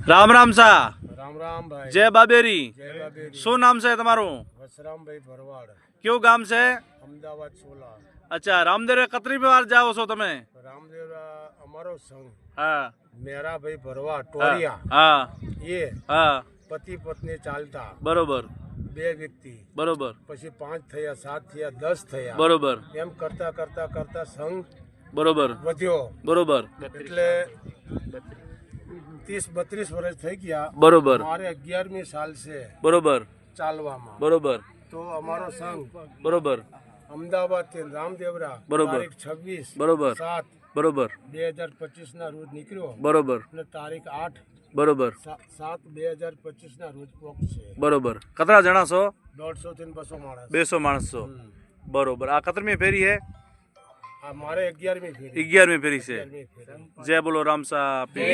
રામ રામ સા રામ રામ ભાઈ. જય બાબેરી. જય બાબેરી. શું નામ છે તમારું? વસરામભાઈ ભરવાડ, કયું ગામ છે? અમદાવાદ સોલા. અચ્છા, રામદેવ કતરી વાર જાઓ છો તમે? રામદેવ અમારો સંઘ હા મેરાભાઈ ભરવાડ ટોરિયા, હા એ હા પતિ પત્ની ચાલતા બરોબર 2 વ્યક્તિ, બરોબર પછી 5 થયા, 7 થયા, 10 થયા, બરોબર એમ કરતા કરતા કરતા સંઘ બરોબર વધ્યો. બરોબર એટલે 30-32 વર્ષ થઈ ગયા. બરોબર મારે 11મી સાલ છે બરોબર ચાલવામાં. બરોબર તો અમારો સંઘ બરોબર અમદાવાદ થી રામદેવરા બરોબર. તારીખ 26 બરોબર 7 બરોબર 2025 ના રોજ નીકળ્યો બરોબર અને તારીખ 8 બરોબર 7/2025 ના રોજ પહોંચશે. બરોબર. કતરા જણા છો? 150 થી 200 માણસ. 200 માણસ છો. બરોબર. આ કતરમી ફેરી હે? આ મારે 11મી ફેરી. 11મી ફેરી છે. 11મી ફેરી. જય બોલો રામસા પીર.